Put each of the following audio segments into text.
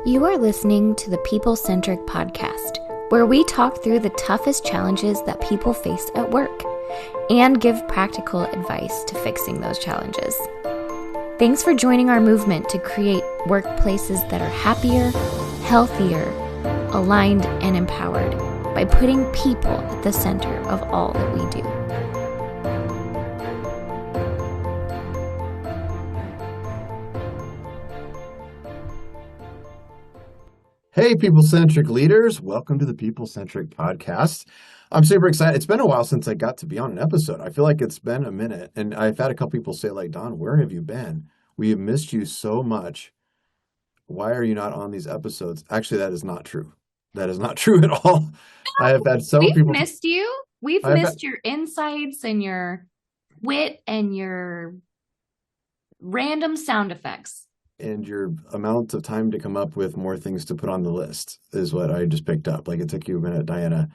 You are listening to the People Centric Podcast, where we talk through the toughest challenges that people face at work and give practical advice to fixing those challenges. Thanks for joining our movement to create workplaces that are happier, healthier, aligned, and empowered by putting people at the center of all that we do. Hey, people-centric leaders. Welcome to the People Centric Podcast. I'm super excited. It's been a while since I got to be on an episode. I feel like it's been a minute. And I've had a couple people say, like, Don, where have you been? We have missed you so much. Why are you not on these episodes? Actually, that is not true. That is not true at all. I have had several people. We've missed you. We've missed your insights and your wit and your random sound effects. And your amount of time to come up with more things to put on the list is what I just picked up. Like, it took you a minute, Diana.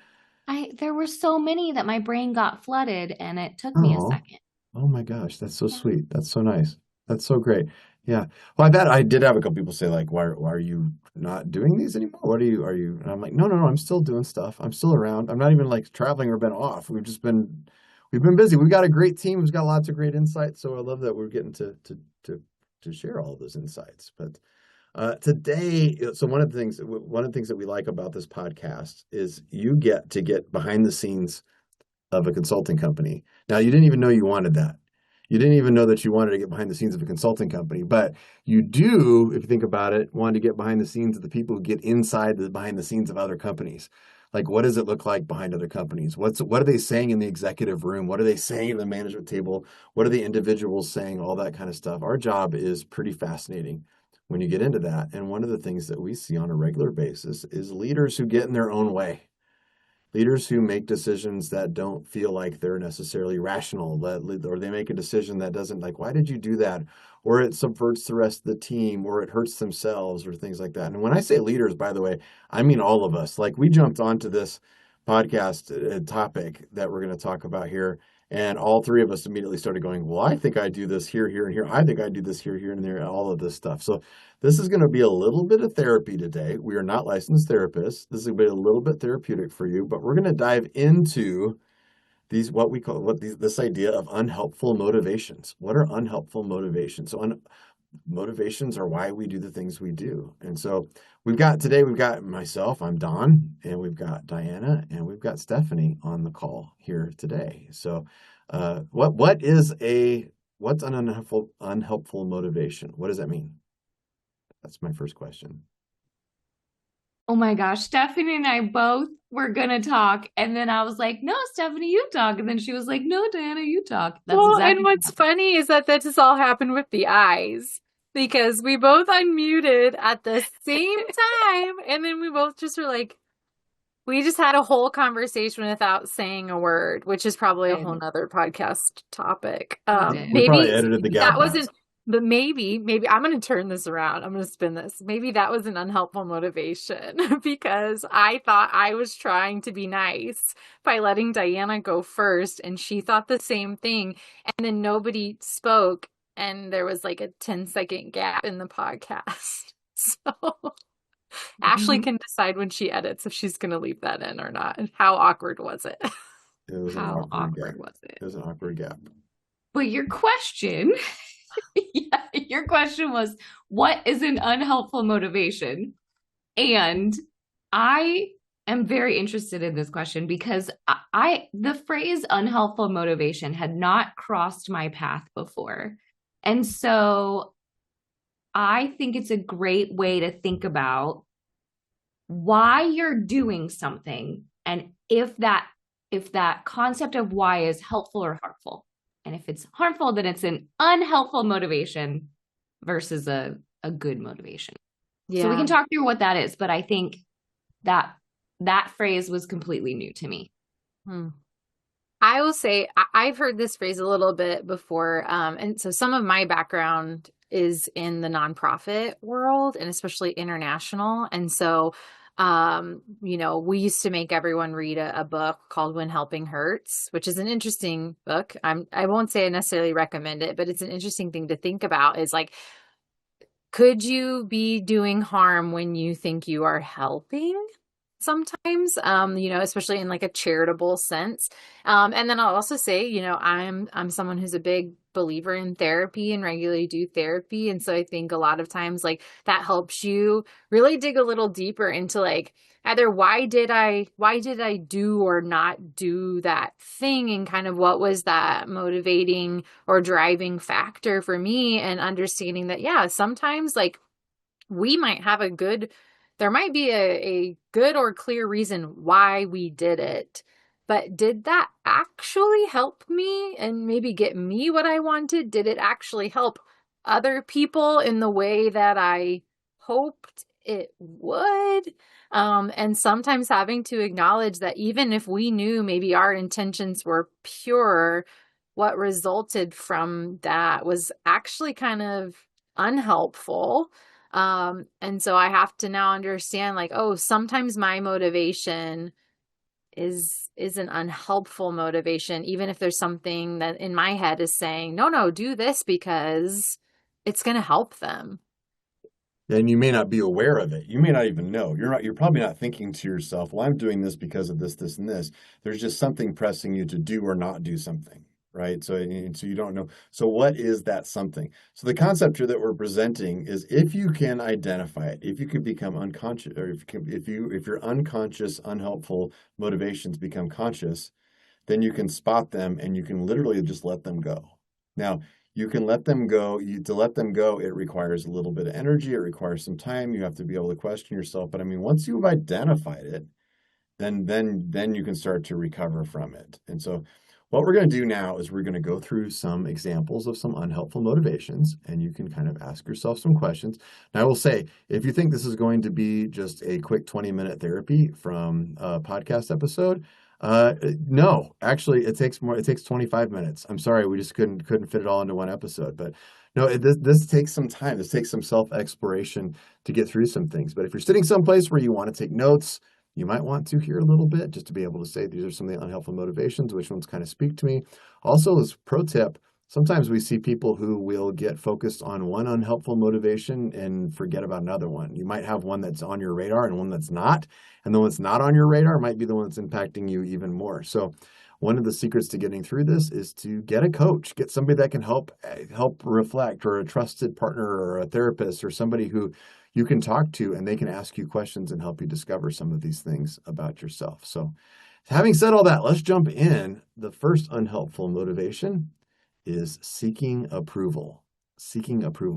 There were so many that my brain got flooded, and it took me a second. Oh my gosh, that's so sweet. That's so nice. That's so great. Yeah. Well, I bet I did have a couple people say, like, why are you not doing these anymore? What are you? And I'm like, no, I'm still doing stuff. I'm still around. I'm not even like traveling or been off. We've been busy. We've got a great team. We've got lots of great insights. So I love that we're getting to share all of those insights. But today, so one of the things that we like about this podcast is you get to get behind the scenes of a consulting company. Now, you didn't even know you wanted that. You didn't even know that you wanted to get behind the scenes of a consulting company, but you do, if you think about it, want to get behind the scenes of the people who get behind the scenes of other companies. Like, what does it look like behind other companies? What are they saying in the executive room? What are they saying in the management table? What are the individuals saying? All that kind of stuff. Our job is pretty fascinating when you get into that. And one of the things that we see on a regular basis is leaders who get in their own way. Leaders who make decisions that don't feel like they're necessarily rational, or they make a decision that doesn't, like, why did you do that? Or it subverts the rest of the team, or it hurts themselves, or things like that. And when I say leaders, by the way, I mean all of us. Like, we jumped onto this podcast topic that we're going to talk about here, and all three of us immediately started going, well, I think I do this here, and here. I think I do this here, and there, and all of this stuff. So this is going to be a little bit of therapy today. We are not licensed therapists. This is going to be a little bit therapeutic for you, but we're going to dive into this idea of unhelpful motivations. What are unhelpful motivations? So motivations are why we do the things we do. And so we've got myself, I'm Don, and we've got Diana, and we've got Stephanie on the call here today. So what's an unhelpful motivation? What does that mean? That's my first question. Oh my gosh, Stephanie and I both were going to talk. And then I was like, no, Stephanie, you talk. And then she was like, no, Diana, you talk. And what's funny is that just all happened with the eyes, because we both unmuted at the same time. And then we both just were like, we just had a whole conversation without saying a word, which is probably a whole nother podcast topic. We probably edited the gap. That wasn't. But maybe I'm going to turn this around. I'm going to spin this. Maybe that was an unhelpful motivation because I thought I was trying to be nice by letting Diana go first. And she thought the same thing. And then nobody spoke. And there was like a 10-second gap in the podcast. So Ashley can decide when she edits if she's going to leave that in or not. How awkward was it? How awkward was it? It was an awkward gap. But your question... Yeah, your question was, what is an unhelpful motivation? And I am very interested in this question because the phrase unhelpful motivation had not crossed my path before. And so I think it's a great way to think about why you're doing something and if that concept of why is helpful or harmful. And if it's harmful, then it's an unhelpful motivation versus a good motivation. Yeah. So we can talk through what that is. But I think that phrase was completely new to me. I will say I've heard this phrase a little bit before. And so some of my background is in the nonprofit world and especially international. And so we used to make everyone read a book called When Helping Hurts, which is an interesting book. I won't say I necessarily recommend it, but it's an interesting thing to think about is like could you be doing harm when you think you are helping? Sometimes, especially in like a charitable sense. And then I'll also say, I'm someone who's a big believer in therapy and regularly do therapy. And so I think a lot of times like that helps you really dig a little deeper into like either why did I do or not do that thing, and kind of what was that motivating or driving factor for me, and understanding that, yeah, sometimes like we might have there might be a good or clear reason why we did it, but did that actually help me and maybe get me what I wanted? Did it actually help other people in the way that I hoped it would? And sometimes having to acknowledge that even if we knew maybe our intentions were pure, what resulted from that was actually kind of unhelpful. And so I have to now understand like, oh, sometimes my motivation is an unhelpful motivation, even if there's something that in my head is saying, no, do this because it's going to help them. And you may not be aware of it. You may not even know. You're probably not thinking to yourself, well, I'm doing this because of this, this, and this. There's just something pressing you to do or not do something, right? So you don't know. So what is that something? So the concept here that we're presenting is, if you can identify it, if you can become unconscious, or if your unconscious, unhelpful motivations become conscious, then you can spot them and you can literally just let them go. Now, you can let them go. To let them go, it requires a little bit of energy. It requires some time. You have to be able to question yourself. But I mean, once you've identified it, then you can start to recover from it. And so what we're going to do now is we're going to go through some examples of some unhelpful motivations, and you can kind of ask yourself some questions. Now, I will say, if you think this is going to be just a quick 20-minute therapy from a podcast episode, no, actually, it takes more. It takes 25 minutes. I'm sorry, we just couldn't fit it all into one episode. But no, this takes some time. This takes some self-exploration to get through some things. But if you're sitting someplace where you want to take notes, you might want to hear a little bit just to be able to say, these are some of the unhelpful motivations, which ones kind of speak to me. Also, as pro tip, sometimes we see people who will get focused on one unhelpful motivation and forget about another one. You might have one that's on your radar and one that's not. And the one that's not on your radar might be the one that's impacting you even more. So one of the secrets to getting through this is to get a coach, get somebody that can help reflect, or a trusted partner or a therapist or somebody who you can talk to, and they can ask you questions and help you discover some of these things about yourself. So having said all that, let's jump in. The first unhelpful motivation is seeking approval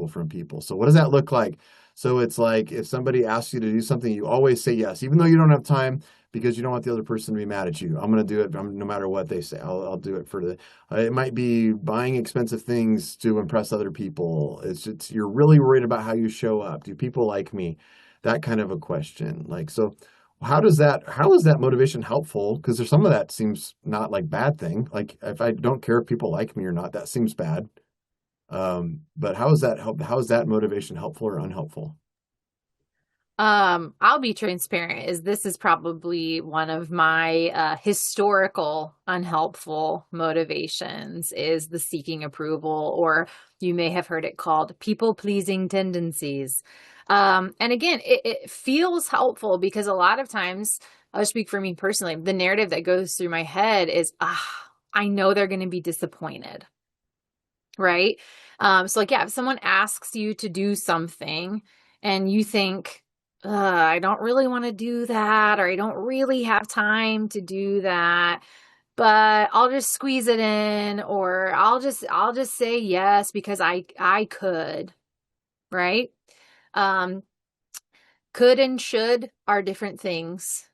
from people. So what does that look like? So it's like, if somebody asks you to do something, you always say yes, even though you don't have time, because you don't want the other person to be mad at you. I'm going to do it no matter what they say. I'll do it for it might be buying expensive things to impress other people. You're really worried about how you show up. Do people like me? That kind of a question. Like, so how is that motivation helpful? Because there's some of that seems not like bad thing. Like, if I don't care if people like me or not, that seems bad. But how is that motivation helpful or unhelpful? I'll be transparent, this is probably one of my historical unhelpful motivations, is the seeking approval, or you may have heard it called people-pleasing tendencies. And again, it feels helpful because a lot of times, I'll speak for me personally, the narrative that goes through my head is, I know they're going to be disappointed, right? So like, yeah, if someone asks you to do something and you think, I don't really want to do that, or I don't really have time to do that, but I'll just squeeze it in, or I'll just say yes because I could, right? Could and should are different things.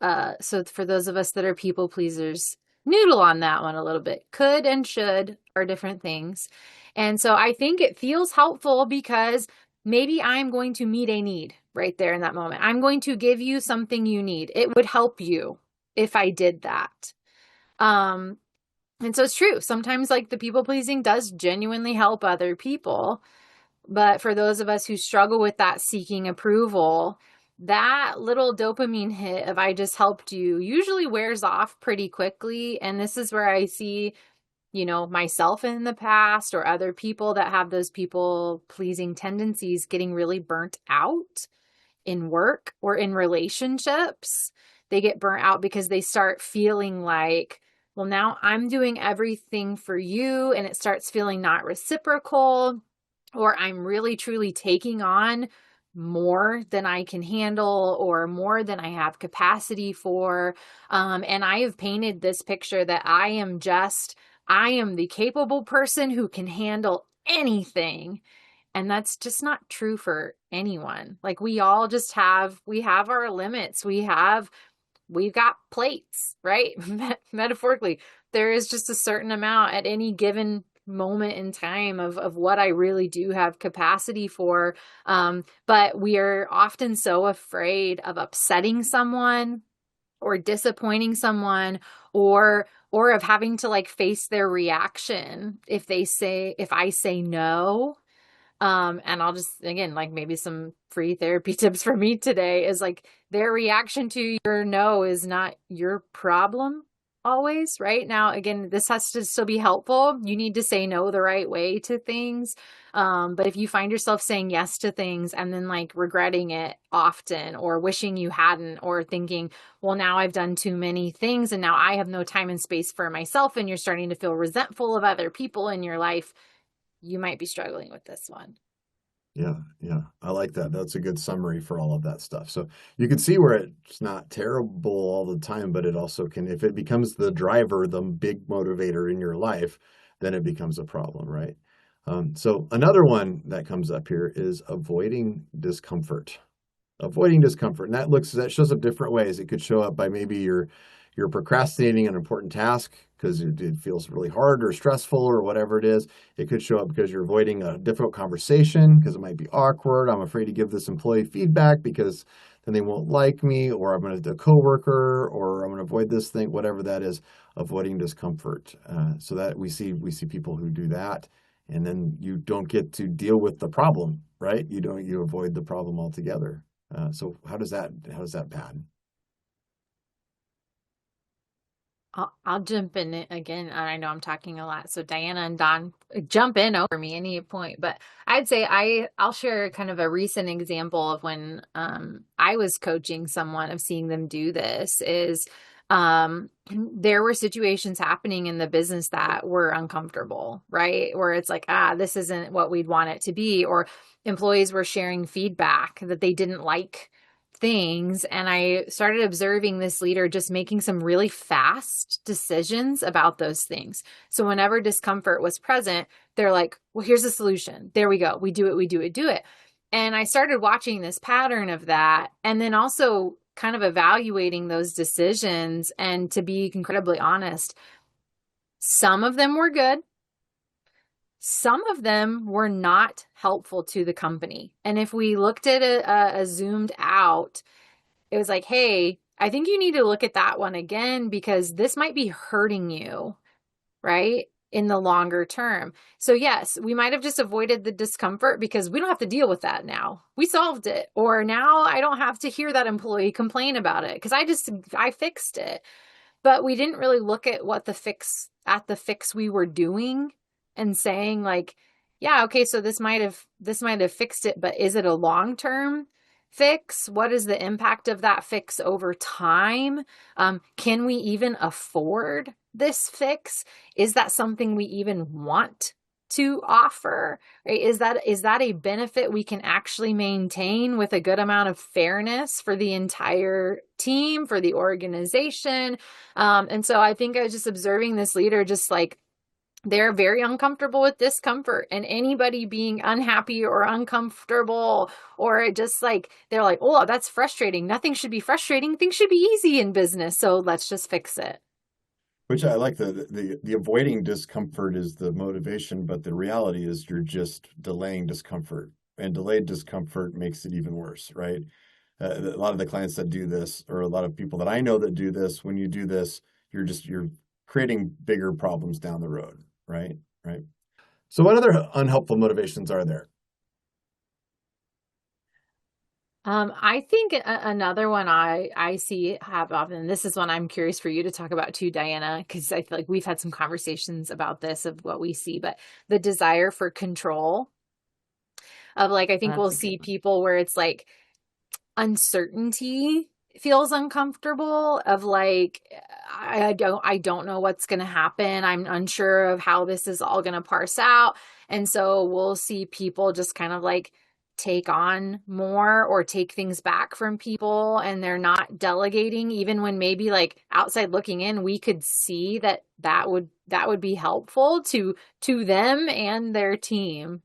So for those of us that are people pleasers, noodle on that one a little bit. Could and should are different things. And so I think it feels helpful because maybe I'm going to meet a need right there in that moment. I'm going to give you something you need. It would help you if I did that. And so it's true. Sometimes like the people pleasing does genuinely help other people. But for those of us who struggle with that seeking approval, that little dopamine hit of I just helped you usually wears off pretty quickly. And this is where I see myself in the past or other people that have those people pleasing tendencies getting really burnt out in work or in relationships. They get burnt out because they start feeling like, well, now I'm doing everything for you, and it starts feeling not reciprocal, or I'm really truly taking on more than I can handle or more than I have capacity for. And I have painted this picture that I am the capable person who can handle anything. And that's just not true for anyone. Like we all just we have our limits. We've got plates, right? Metaphorically, there is just a certain amount at any given moment in time of what I really do have capacity for. But we are often so afraid of upsetting someone or disappointing someone or of having to like face their reaction if I say no. And I'll just, again, like maybe some free therapy tips for me today is like their reaction to your no is not your problem always, right? Now, again, this has to still be helpful. You need to say no the right way to things. But if you find yourself saying yes to things and then like regretting it often or wishing you hadn't or thinking, well, now I've done too many things and now I have no time and space for myself, and you're starting to feel resentful of other people in your life, you might be struggling with this one. Yeah, yeah. I like that. That's a good summary for all of that stuff. So you can see where it's not terrible all the time, but it also can, if it becomes the driver, the big motivator in your life, then it becomes a problem, right? So another one that comes up here is avoiding discomfort. Avoiding discomfort. And that shows up different ways. It could show up by maybe you're procrastinating an important task because it feels really hard or stressful or whatever it is. It could show up because you're avoiding a difficult conversation because it might be awkward. I'm afraid to give this employee feedback because then they won't like me, or I'm going to a coworker, or I'm going to avoid this thing, whatever that is. Avoiding discomfort. So that we see people who do that, and then you don't get to deal with the problem, right? You avoid the problem altogether. So how does that bad? I'll jump in again. I know I'm talking a lot, so Diana and Don, jump in over me any point. But I'd say I'll share kind of a recent example of when I was coaching someone of seeing them do this. Is there were situations happening in the business that were uncomfortable, right? Where it's like, this isn't what we'd want it to be, or employees were sharing feedback that they didn't like things. And I started observing this leader just making some really fast decisions about those things. So whenever discomfort was present, they're like, well, here's the solution. There we go. We do it. And I started watching this pattern of that. And then also kind of evaluating those decisions. And to be incredibly honest, some of them were good. Some of them were not helpful to the company. And if we looked at a zoomed out, it was like, hey, I think you need to look at that one again because this might be hurting you, right? In the longer term. So yes, we might have just avoided the discomfort because we don't have to deal with that now. We solved it. Or now I don't have to hear that employee complain about it because I fixed it. But we didn't really look at the fix we were doing and saying like, yeah, okay, so this might have fixed it, but is it a long-term fix? What is the impact of that fix over time? Can we even afford this fix? Is that something we even want to offer? Right? Is that a benefit we can actually maintain with a good amount of fairness for the entire team, for the organization? And so I think I was just observing this leader just like, they're very uncomfortable with discomfort, and anybody being unhappy or uncomfortable or just like, they're like, oh, that's frustrating. Nothing should be frustrating. Things should be easy in business. So let's just fix it. Which I like the avoiding discomfort is the motivation, but the reality is you're just delaying discomfort, and delayed discomfort makes it even worse, right? A lot of the clients that do this, or a lot of people that I know that do this, when you do this, you're creating bigger problems down the road. Right. So what other unhelpful motivations are there? I think another one I see have often, and this is one I'm curious for you to talk about too, Diana, because I feel like we've had some conversations about this of what we see, but the desire for control of like, I think we'll That's a good see one. people where it's like uncertainty feels uncomfortable of like, I don't know what's going to happen. I'm unsure of how this is all going to parse out. And so we'll see people just kind of like take on more or take things back from people, and they're not delegating, even when maybe like outside looking in, we could see that that would be helpful to them and their team.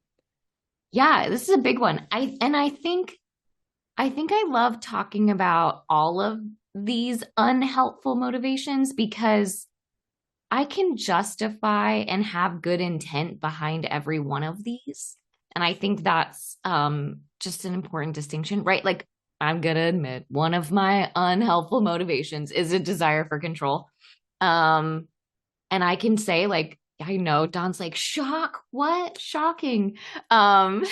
Yeah, this is a big one. I think I love talking about all of these unhelpful motivations because I can justify and have good intent behind every one of these. And I think that's just an important distinction, right? Like, I'm going to admit one of my unhelpful motivations is a desire for control. Um, and I can say, like, I know Don's like, shock, what? Shocking. Um,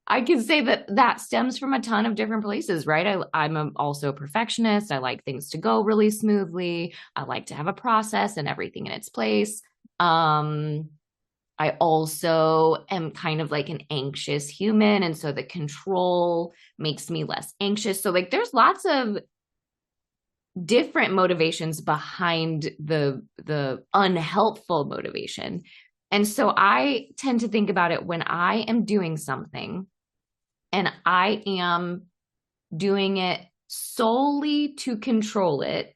I can say that that stems from a ton of different places, right? I'm also a perfectionist. I like things to go really smoothly. I like to have a process and everything in its place. Um, I also am kind of like an anxious human. And so the control makes me less anxious. So, like, there's lots of different motivations behind the unhelpful motivation. And so I tend to think about it when I am doing something and I am doing it solely to control it,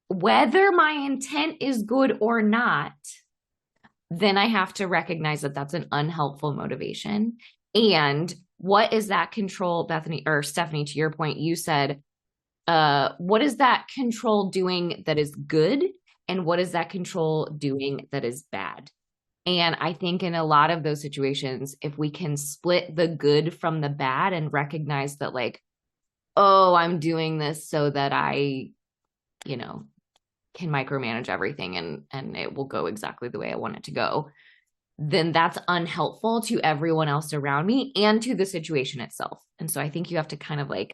whether my intent is good or not, then I have to recognize that that's an unhelpful motivation. And what is that control, Bethany or Stephanie, to your point, you said, what is that control doing that is good? And what is that control doing that is bad? And I think in a lot of those situations, if we can split the good from the bad and recognize that, like, oh, I'm doing this so that I, you know, can micromanage everything and it will go exactly the way I want it to go, then that's unhelpful to everyone else around me and to the situation itself. And so I think you have to kind of like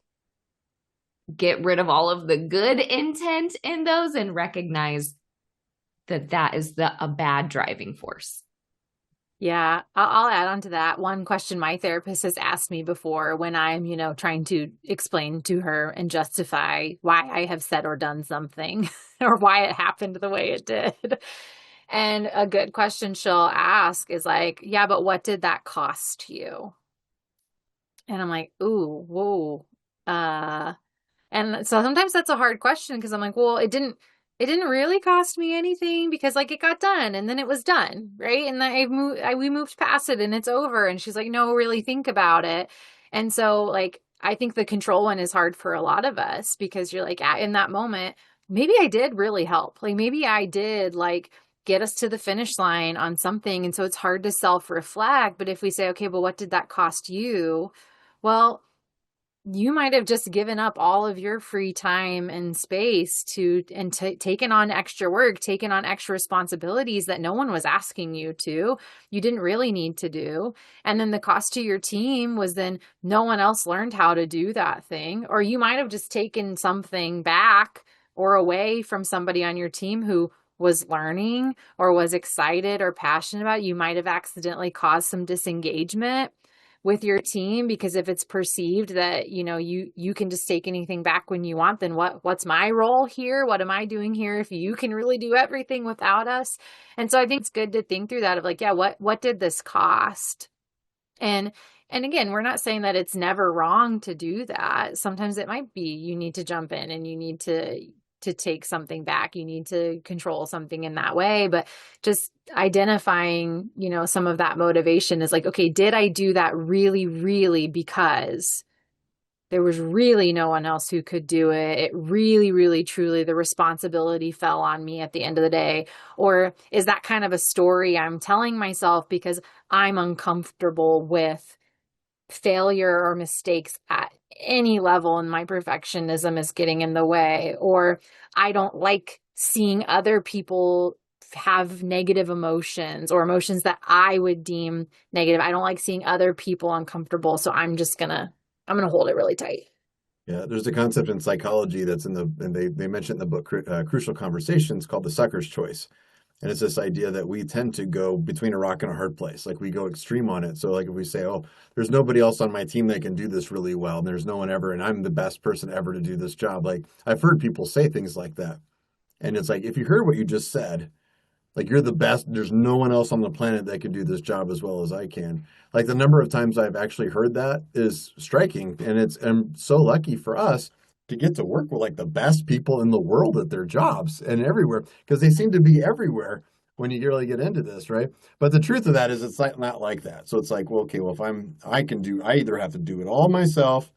get rid of all of the good intent in those and recognize that that is a bad driving force. Yeah, I'll add on to that. One question my therapist has asked me before when I'm, trying to explain to her and justify why I have said or done something or why it happened the way it did. And a good question she'll ask is like, yeah, but what did that cost you? And I'm like, ooh, whoa. And so sometimes that's a hard question because I'm like, well, it didn't really cost me anything because like it got done and then it was done, right? And we moved past it and it's over. And she's like, no, really think about it. And so like I think the control one is hard for a lot of us because you're like in that moment, maybe I did really help. Like maybe I did like get us to the finish line on something. And so it's hard to self-reflect. But if we say, okay, well, what did that cost you? Well, you might have just given up all of your free time and space taken on extra work, taken on extra responsibilities that no one was asking you to. You didn't really need to do. And then the cost to your team was then no one else learned how to do that thing. Or you might have just taken something back or away from somebody on your team who was learning or was excited or passionate about it. You might have accidentally caused some disengagement with your team, because if it's perceived that, you can just take anything back when you want, then what's my role here? What am I doing here if you can really do everything without us? And so I think it's good to think through that of like, yeah, what did this cost? And again, we're not saying that it's never wrong to do that. Sometimes it might be you need to jump in and you need to take something back. You need to control something in that way. But just identifying, some of that motivation is like, okay, did I do that really, really because there was really no one else who could do it? It really, really, truly, the responsibility fell on me at the end of the day. Or is that kind of a story I'm telling myself because I'm uncomfortable with failure or mistakes at any level and my perfectionism is getting in the way, or I don't like seeing other people have negative emotions or emotions that I would deem negative. I don't like seeing other people uncomfortable. So I'm going to hold it really tight. Yeah, there's a concept in psychology that's and they mention in the book Crucial Conversations called the sucker's choice. And it's this idea that we tend to go between a rock and a hard place. Like we go extreme on it. So like if we say, oh, there's nobody else on my team that can do this really well, and there's no one ever, and I'm the best person ever to do this job. Like I've heard people say things like that. And it's like, if you heard what you just said, like you're the best, there's no one else on the planet that can do this job as well as I can. Like the number of times I've actually heard that is striking. And I'm so lucky for us to get to work with like the best people in the world at their jobs and everywhere, because they seem to be everywhere when you really get into this, right? But the truth of that is it's like not like that. So it's like, well, okay, well, if I either have to do it all myself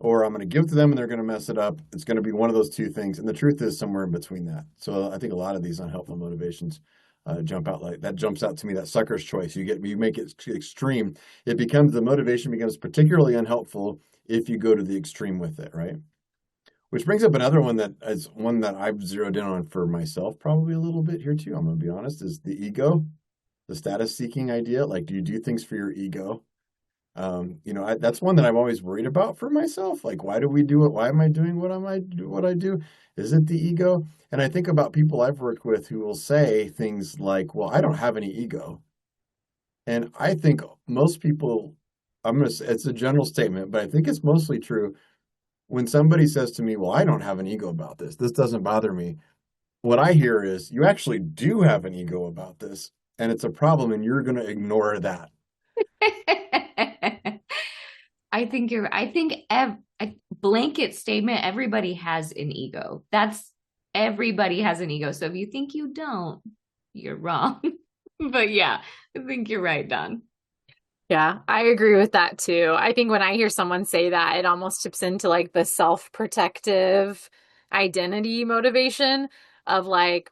or I'm going to give to them and they're going to mess it up. It's going to be one of those two things. And the truth is somewhere in between that. So I think a lot of these unhelpful motivations jump out like that, jumps out to me, that sucker's choice. You make it extreme. The motivation becomes particularly unhelpful if you go to the extreme with it, right? Which brings up another one that is one that I've zeroed in on for myself probably a little bit here too. I'm going to be honest, is the ego, the status seeking idea. Like, do you do things for your ego? That's one that I'm always worried about for myself. Like, why do we do it? Why am I doing what I do? Is it the ego? And I think about people I've worked with who will say things like, well, I don't have any ego. And I think most people, it's a general statement, but I think it's mostly true. When somebody says to me, well, I don't have an ego about this. This doesn't bother me. What I hear is you actually do have an ego about this, and it's a problem, and you're going to ignore that. I think a blanket statement, everybody has an ego. Everybody has an ego. So if you think you don't, you're wrong. But yeah, I think you're right, Don. Yeah, I agree with that too. I think when I hear someone say that, it almost tips into like the self-protective identity motivation of like,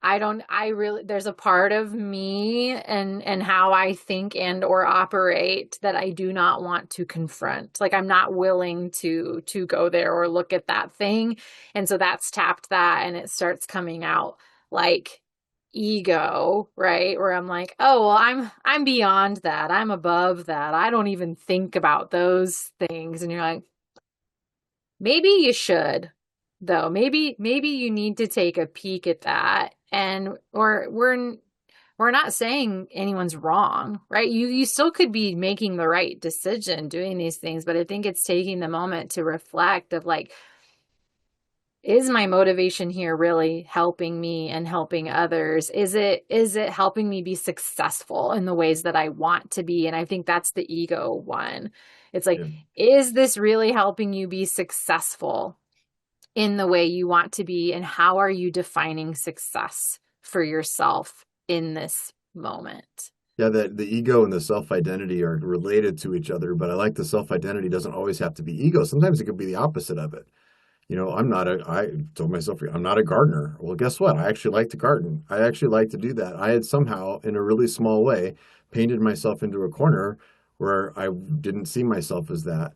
there's a part of me and how I think and or operate that I do not want to confront. Like I'm not willing to go there or look at that thing. And so that's tapped that and it starts coming out like ego, right? Where I'm like, oh, well, I'm beyond that. I'm above that. I don't even think about those things. And you're like, maybe you should, though. Maybe you need to take a peek at that. And we're not saying anyone's wrong, right? You still could be making the right decision doing these things, but I think it's taking the moment to reflect of like, is my motivation here really helping me and helping others? Is it helping me be successful in the ways that I want to be? And I think that's the ego one. It's like, Is this really helping you be successful in the way you want to be? And how are you defining success for yourself in this moment? Yeah, that the ego and the self-identity are related to each other, but I like the self-identity doesn't always have to be ego. Sometimes it could be the opposite of it. I told myself, I'm not a gardener. Well, guess what? I actually like to garden. I actually like to do that. I had somehow, in a really small way, painted myself into a corner where I didn't see myself as that.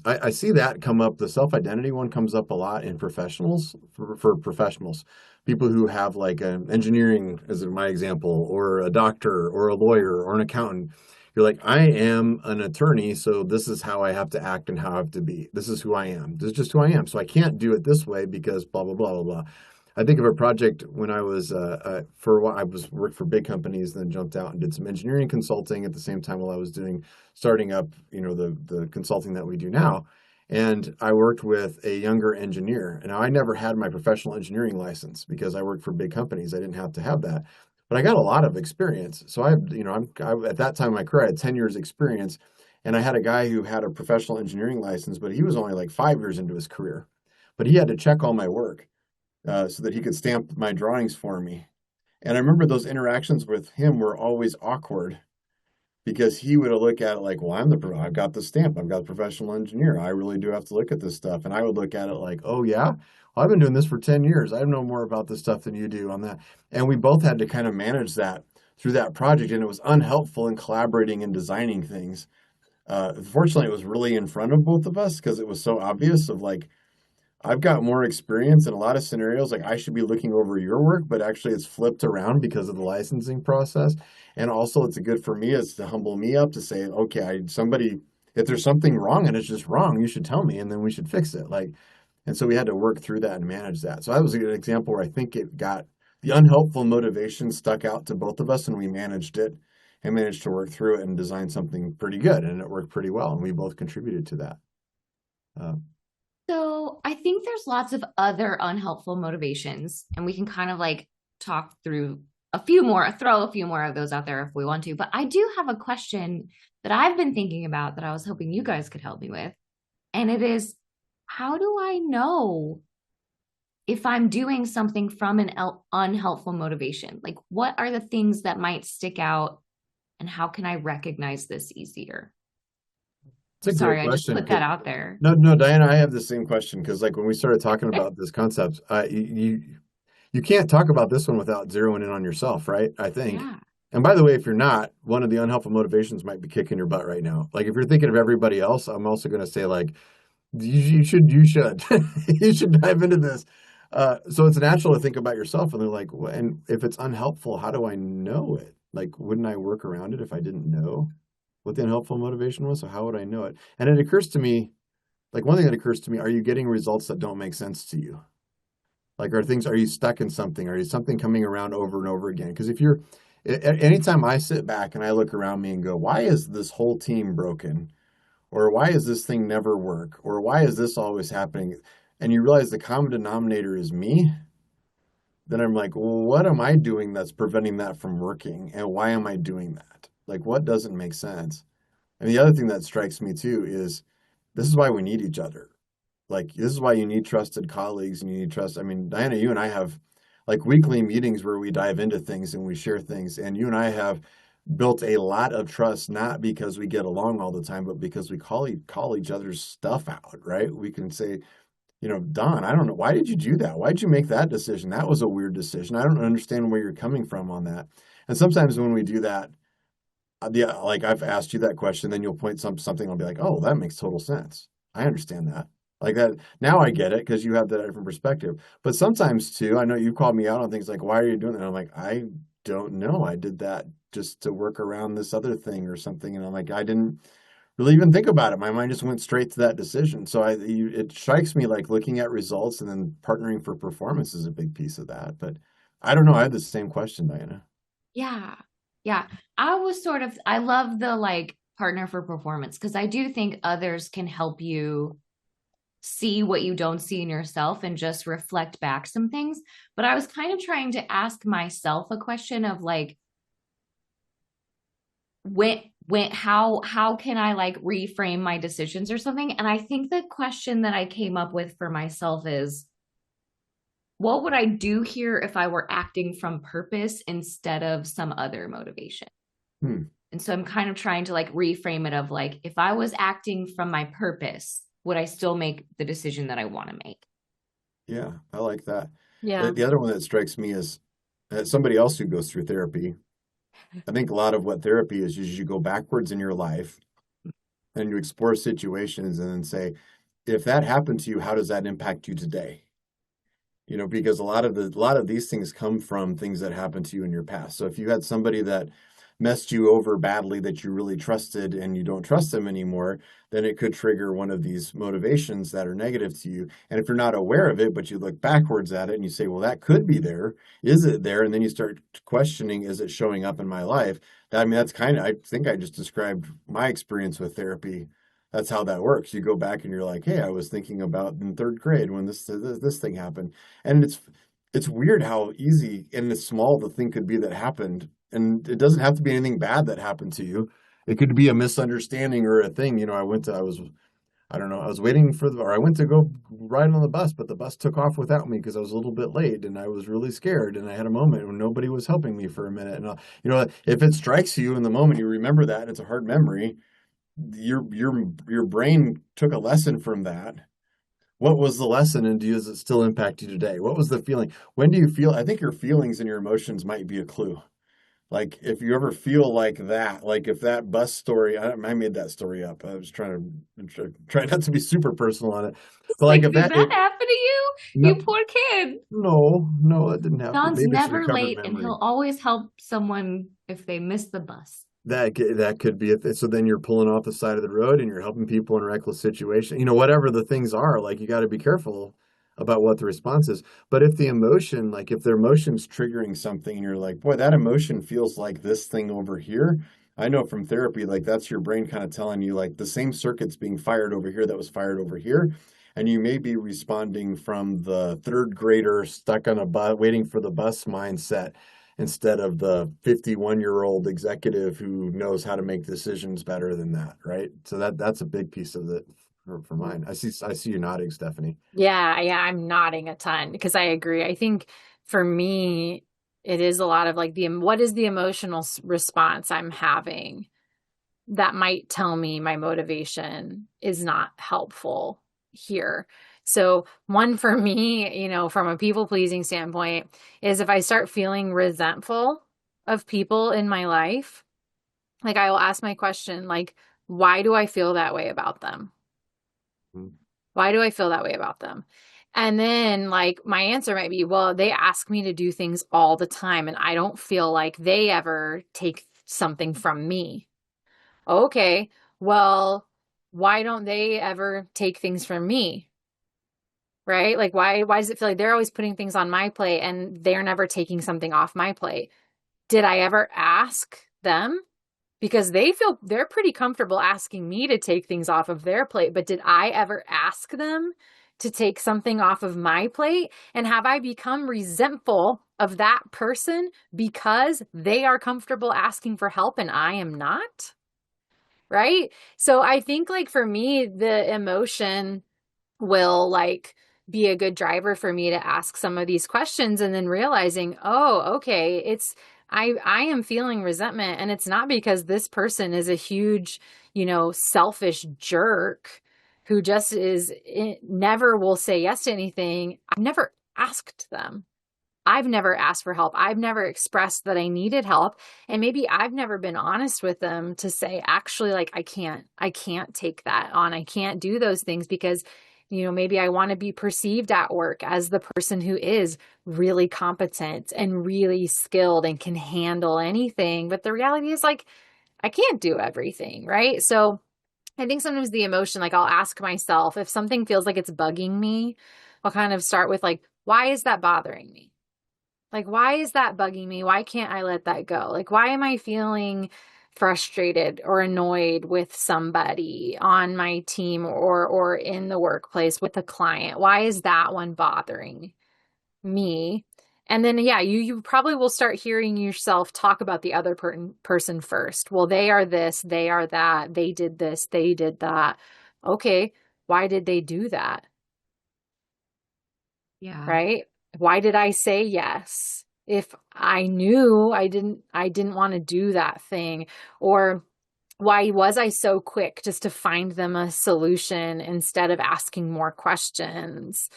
I see that come up. The self-identity one comes up a lot in professionals, for professionals, people who have like an engineering, as in my example, or a doctor or a lawyer or an accountant. You're like, I am an attorney, so this is how I have to act and how I have to be. This is who I am. This is just who I am. So I can't do it this way because blah, blah, blah, blah, blah. I think of a project when I was, for a while, I worked for big companies, then jumped out and did some engineering consulting at the same time while I was starting up, the consulting that we do now. And I worked with a younger engineer. And I never had my professional engineering license because I worked for big companies. I didn't have to have that. But I got a lot of experience. So I at that time in my career, I had 10 years experience. And I had a guy who had a professional engineering license, but he was only like 5 years into his career. But he had to check all my work so that he could stamp my drawings for me. And I remember those interactions with him were always awkward because he would look at it like, well, I've got the stamp. I've got a professional engineer. I really do have to look at this stuff. And I would look at it like, oh, yeah, well, I've been doing this for 10 years. I know more about this stuff than you do on that. And we both had to kind of manage that through that project. And it was unhelpful in collaborating and designing things. Fortunately, it was really in front of both of us because it was so obvious of like, I've got more experience in a lot of scenarios. Like I should be looking over your work, but actually it's flipped around because of the licensing process. And also it's good for me is to humble me up to say, okay, if there's something wrong and it's just wrong, you should tell me and then we should fix it. Like, and so we had to work through that and manage that. So that was a good example where I think it got the unhelpful motivation stuck out to both of us and we managed it and managed to work through it and design something pretty good. And it worked pretty well. And we both contributed to that. So I think there's lots of other unhelpful motivations, and we can kind of like talk through a few more, throw a few more of those out there if we want to. But I do have a question that I've been thinking about that I was hoping you guys could help me with. And it is, how do I know if I'm doing something from an unhelpful motivation? Like, what are the things that might stick out, and how can I recognize this easier? It's a Sorry, great I just question. put that out there. No, Diana, I have the same question because like when we started talking about this concept, you can't talk about this one without zeroing in on yourself, right? I think. Yeah. And by the way, if you're not, one of the unhelpful motivations might be kicking your butt right now. Like if you're thinking of everybody else, I'm also going to say like, you should, you should dive into this. So it's natural to think about yourself and they're like, and if it's unhelpful, how do I know it? Like, wouldn't I work around it if I didn't know what the unhelpful motivation was? So how would I know it? And it occurs to me, like one thing that occurs to me, are you getting results that don't make sense to you? Like, are you stuck in something? Are you something coming around over and over again? Because anytime I sit back and I look around me and go, why is this whole team broken? Or why is this thing never work? Or why is this always happening? And you realize the common denominator is me, then I'm like, well, what am I doing that's preventing that from working? And why am I doing that? Like, what doesn't make sense? And the other thing that strikes me too is this is why we need each other. Like, this is why you need trusted colleagues and you need trust. I mean, Diana, you and I have like weekly meetings where we dive into things and we share things. And you and I have built a lot of trust, not because we get along all the time, but because we call each other's stuff out, right? We can say, Don, I don't know. Why did you do that? Why did you make that decision? That was a weird decision. I don't understand where you're coming from on that. And sometimes when we do that, like I've asked you that question, then you'll point something. I'll be like, oh, that makes total sense. I understand that. Like that. Now I get it because you have that different perspective. But sometimes too, I know you called me out on things like, why are you doing that? And I'm like, I don't know. I did that just to work around this other thing or something. And I'm like, I didn't really even think about it. My mind just went straight to that decision. So it strikes me like looking at results and then partnering for performance is a big piece of that. But I don't know. I had the same question, Diana. Yeah. Yeah. I love the like partner for performance because I do think others can help you see what you don't see in yourself and just reflect back some things. But I was kind of trying to ask myself a question of like, how can I like reframe my decisions or something? And I think the question that I came up with for myself is, what would I do here if I were acting from purpose instead of some other motivation? And so I'm kind of trying to like reframe it of like, if I was acting from my purpose, would I still make the decision that I want to make? Yeah, I like that. Yeah. The other one that strikes me is somebody else who goes through therapy. I think a lot of what therapy is you go backwards in your life and you explore situations and then say, if that happened to you, how does that impact you today? Because a lot of these things come from things that happened to you in your past. So if you had somebody that messed you over badly that you really trusted and you don't trust them anymore, then it could trigger one of these motivations that are negative to you. And if you're not aware of it, but you look backwards at it and you say, well, that could be there. Is it there? And then you start questioning, is it showing up in my life? That's I think I just described my experience with therapy. That's how that works. You go back and you're like, hey, I was thinking about in third grade when this thing happened. And it's weird how easy and small the thing could be that happened. And it doesn't have to be anything bad that happened to you. It could be a misunderstanding or a thing. I went to go ride on the bus, but the bus took off without me because I was a little bit late and I was really scared. And I had a moment when nobody was helping me for a minute. And, if it strikes you in the moment, you remember that, and it's a hard memory. Your brain took a lesson from that. What was the lesson, and does it still impact you today? What was the feeling? When do you feel? I think your feelings and your emotions might be a clue. Like if you ever feel like that, like if that bus story, I made that story up. I was try not to be super personal on it, but like Like, if did that, that happen to you? no, You poor kid. no, that didn't happen. John's Maybe it's never recovered late and memory. he'll always help someone if they miss the bus. That could be it. So then you're pulling off the side of the road and you're helping people in reckless situation. Whatever the things are, like you got to be careful about what the response is. But if the emotion, like if their emotion's triggering something and you're like, boy, that emotion feels like this thing over here. I know from therapy, like that's your brain kind of telling you like the same circuit's being fired over here that was fired over here. And you may be responding from the third grader stuck on a bus, waiting for the bus mindset instead of the 51-year-old executive who knows how to make decisions better than that, right? So that's a big piece of it for mine. I see you nodding, Stephanie. Yeah, I'm nodding a ton because I agree. I think for me, it is a lot of like what is the emotional response I'm having that might tell me my motivation is not helpful here. So one for me, from a people pleasing standpoint, is if I start feeling resentful of people in my life, like I will ask my question, like, why do I feel that way about them? Why do I feel that way about them? And then like my answer might be, well, they ask me to do things all the time and I don't feel like they ever take something from me. Okay, well, why don't they ever take things from me? Right? Like why does it feel like they're always putting things on my plate and they're never taking something off my plate? Did I ever ask them? Because they're pretty comfortable asking me to take things off of their plate, but did I ever ask them to take something off of my plate? And have I become resentful of that person because they are comfortable asking for help and I am not? Right? So I think like for me, the emotion will like be a good driver for me to ask some of these questions and then realizing, oh, okay, I am feeling resentment and it's not because this person is a huge, selfish jerk who just never will say yes to anything. I've never asked them. I've never asked for help. I've never expressed that I needed help. And maybe I've never been honest with them to say, actually, like, I can't take that on. I can't do those things because, maybe I want to be perceived at work as the person who is really competent and really skilled and can handle anything. But the reality is like, I can't do everything. Right. So I think sometimes the emotion, like I'll ask myself if something feels like it's bugging me, I'll kind of start with like, why is that bothering me? Like, why is that bugging me? Why can't I let that go? Like, why am I feeling frustrated or annoyed with somebody on my team or in the workplace with a client? Why is that one bothering me? And then, yeah, you probably will start hearing yourself talk about the other person first. Well, they are this, they are that, they did this, they did that. Okay, why did they do that? Yeah. Right? Why did I say yes? If I knew I didn't want to do that thing, or why was I so quick just to find them a solution instead of asking more questions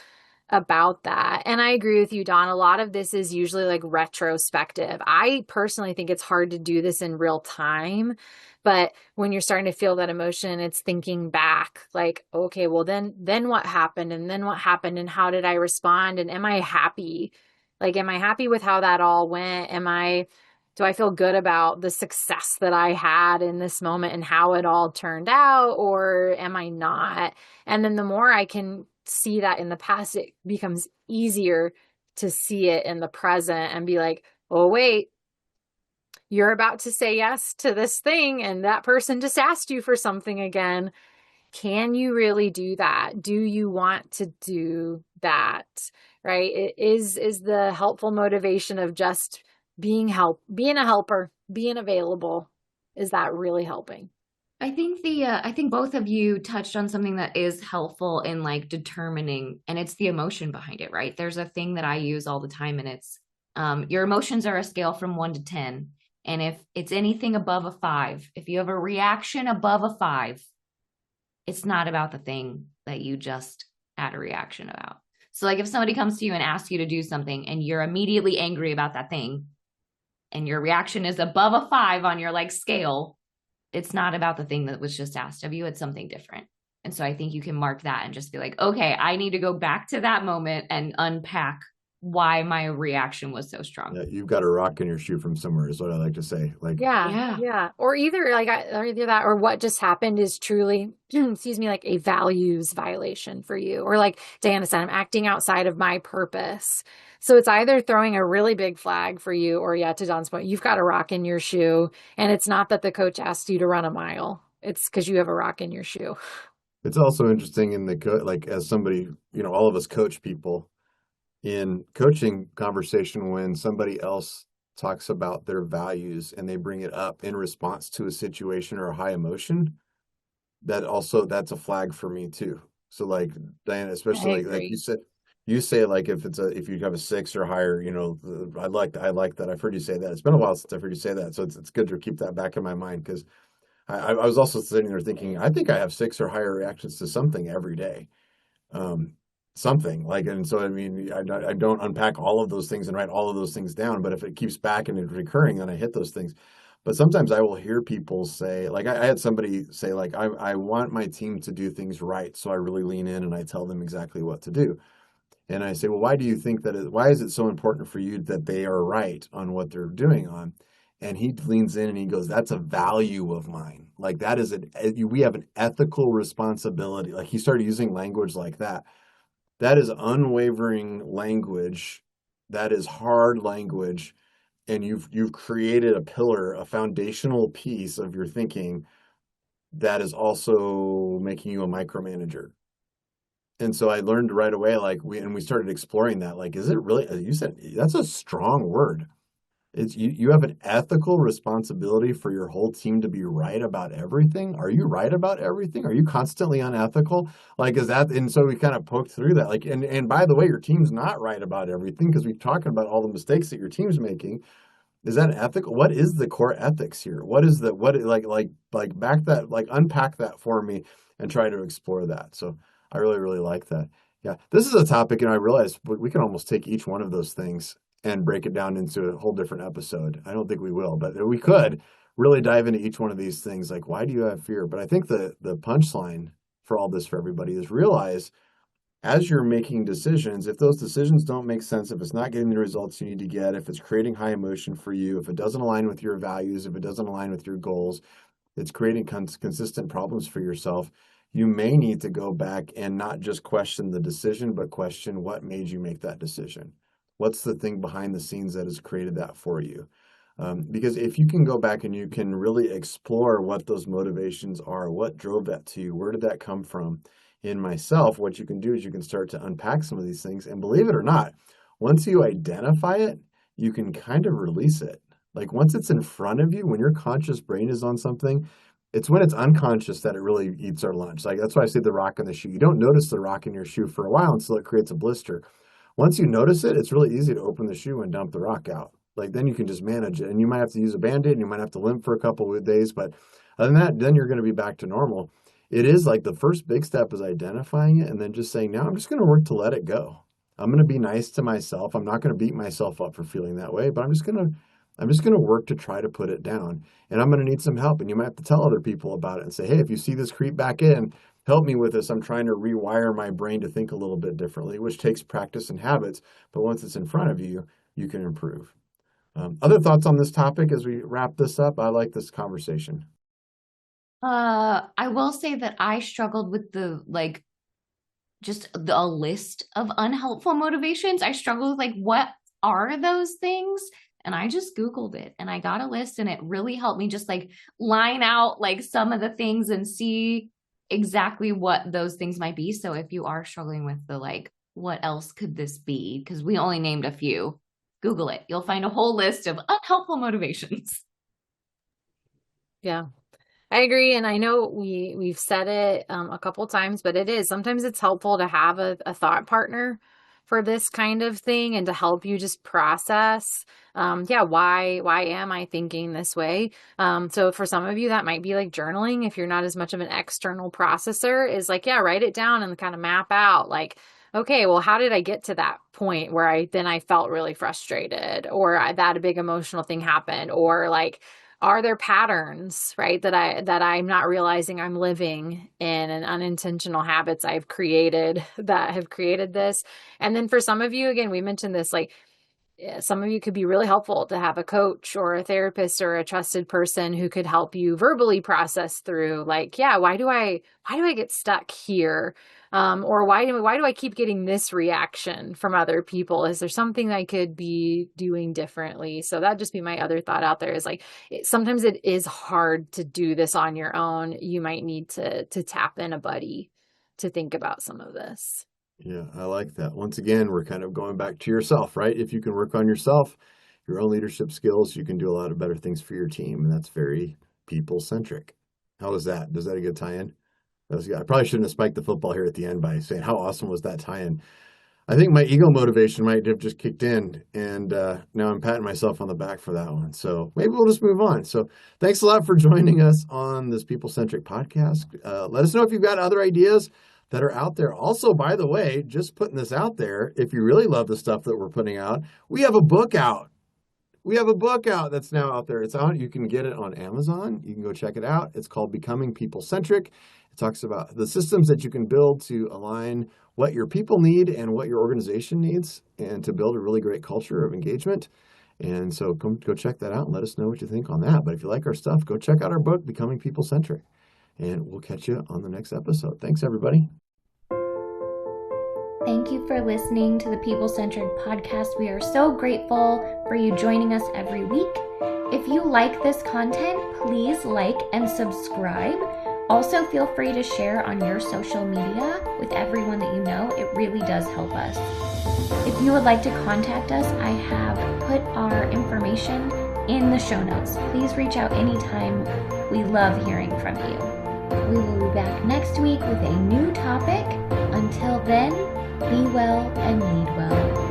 about that? And I agree with you, Don. A lot of this is usually like retrospective. I personally think it's hard to do this in real time. But when you're starting to feel that emotion, it's thinking back like, okay, well then what happened? And then what happened? And how did I respond? And am I happy? Like, am I happy with how that all went? Do I feel good about the success that I had in this moment and how it all turned out? Or am I not? And then the more I can see that in the past, it becomes easier to see it in the present and be like, oh, wait, you're about to say yes to this thing and that person just asked you for something again. Can you really do that? Do you want to do that? Right? It is the helpful motivation of just being a helper, being available. Is that really helping? I think both of you touched on something that is helpful in like determining, and it's the emotion behind it, right? There's a thing that I use all the time, and it's your emotions are a scale from 1 to 10. And if it's anything above a 5, if you have a reaction above a 5, it's not about the thing that you just had a reaction about. So like if somebody comes to you and asks you to do something and you're immediately angry about that thing, and your reaction is above a 5 on your like scale, it's not about the thing that was just asked of you. It's something different. And so I think you can mark that and just be like, okay, I need to go back to that moment and unpack why my reaction was so strong. Yeah, you've got a rock in your shoe from somewhere is what I like to say. Like, yeah. Or either that, or what just happened is truly, excuse me, like a values violation for you. Or like Diana said, I'm acting outside of my purpose. So it's either throwing a really big flag for you, or to Don's point, you've got a rock in your shoe, and it's not that the coach asked you to run a mile. It's because you have a rock in your shoe. it's also interesting in like as somebody, all of us coach people in coaching conversation when somebody else talks about their values and they bring it up in response to a situation or a high emotion, that's a flag for me too. So like Diana, especially like you say like if you have a 6 or higher, I like that. I've heard you say that. It's been a while since I've heard you say that, so it's good to keep that back in my mind because I was also sitting there thinking I think I have 6 or higher reactions to something every day. Something like, and so I mean, I don't unpack all of those things and write all of those things down, but if it keeps back and it's recurring, then I hit those things. But sometimes I will hear people say, like I had somebody say, like I want my team to do things right, so I really lean in and I tell them exactly what to do. And I say, well, why do you think why is it so important for you that they are right on what they're doing on? And he leans in and he goes, that's a value of mine. Like that is we have an ethical responsibility. Like he started using language like that. That is unwavering language. That is hard language. And you've created a pillar, a foundational piece of your thinking that is also making you a micromanager. And so I learned right away, like we started exploring that. Like, is it really, you said that's a strong word. It's you have an ethical responsibility for your whole team to be right about everything. Are you right about everything? Are you constantly unethical? Like, is that, and so we kind of poked through that. Like, and by the way, your team's not right about everything because we've talked about all the mistakes that your team's making. Is that ethical? What is the core ethics here? What is like back that, like unpack that for me and try to explore that. So I really, really like that. Yeah. This is a topic, and I realize we can almost take each one of those things and break it down into a whole different episode. I don't think we will, but we could really dive into each one of these things. Like, why do you have fear? But I think the punchline for all this for everybody is realize as you're making decisions, if those decisions don't make sense, if it's not getting the results you need to get, if it's creating high emotion for you, if it doesn't align with your values, if it doesn't align with your goals, it's creating consistent problems for yourself. You may need to go back and not just question the decision, but question what made you make that decision. What's the thing behind the scenes that has created that for you? Because if you can go back and you can really explore what those motivations are, what drove that to you, where did that come from? In myself, what you can do is you can start to unpack some of these things. And believe it or not, once you identify it, you can kind of release it. Like once it's in front of you, when your conscious brain is on something, it's when it's unconscious that it really eats our lunch. Like that's why I say the rock in the shoe. You don't notice the rock in your shoe for a while until it creates a blister. Once you notice it, it's really easy to open the shoe and dump the rock out. Like then you can just manage it. And you might have to use a Band-Aid and you might have to limp for a couple of days. But other than that, then you're going to be back to normal. It is like the first big step is identifying it and then just saying, now I'm just going to work to let it go. I'm going to be nice to myself. I'm not going to beat myself up for feeling that way, but I'm just going to work to try to put it down. And I'm going to need some help. And you might have to tell other people about it and say, hey, if you see this creep back in, help me with this. I'm trying to rewire my brain to think a little bit differently, which takes practice and habits. But once it's in front of you, you can improve. Other thoughts on this topic as we wrap this up? I like this conversation. I will say that I struggled with a list of unhelpful motivations. I struggled with what are those things? And I just Googled it and I got a list and it really helped me just line out some of the things and see exactly what those things might be. So if you are struggling with what else could this be? Because we only named a few, Google it. You'll find a whole list of unhelpful motivations. Yeah. I agree. And I know we've said it a couple times, but sometimes it's helpful to have a thought partner for this kind of thing and to help you just process, why am I thinking this way? So for some of you, that might be journaling. If you're not as much of an external processor, is write it down and kind of map out okay, well, how did I get to that point where I felt really frustrated, or that a big emotional thing happened, or like, are there patterns, right, that I'm not realizing I'm living in, and unintentional habits I've created that have created this? And then for some of you, again, we mentioned this, like, some of you could be really helpful to have a coach or a therapist or a trusted person who could help you verbally process through, like, yeah, why do I get stuck here? Or why do I keep getting this reaction from other people? Is there something I could be doing differently? So that'd just be my other thought out there, is like, sometimes it is hard to do this on your own. You might need to tap in a buddy to think about some of this. Yeah, I like that. Once again, we're kind of going back to yourself, right? If you can work on yourself, your own leadership skills, you can do a lot of better things for your team. And that's very people centric. How was that? Does that a good tie-in? That was good. I probably shouldn't have spiked the football here at the end by saying how awesome was that tie-in. I think my ego motivation might have just kicked in, and now I'm patting myself on the back for that one. So maybe we'll just move on. So thanks a lot for joining us on this People Centric podcast. Let us know if you've got other ideas that are out there. Also, by the way, just putting this out there, if you really love the stuff that we're putting out, we have a book out. We have a book out that's now out there. It's out. You can get it on Amazon. You can go check it out. It's called Becoming People Centric. It talks about the systems that you can build to align what your people need and what your organization needs, and to build a really great culture of engagement. And so go check that out and let us know what you think on that. But if you like our stuff, go check out our book, Becoming People Centric. And we'll catch you on the next episode. Thanks, everybody. Thank you for listening to the People Centric Podcast. We are so grateful for you joining us every week. If you like this content, please like and subscribe. Also, feel free to share on your social media with everyone that you know. It really does help us. If you would like to contact us, I have put our information in the show notes. Please reach out anytime. We love hearing from you. We will be back next week with a new topic. Until then, be well and lead well.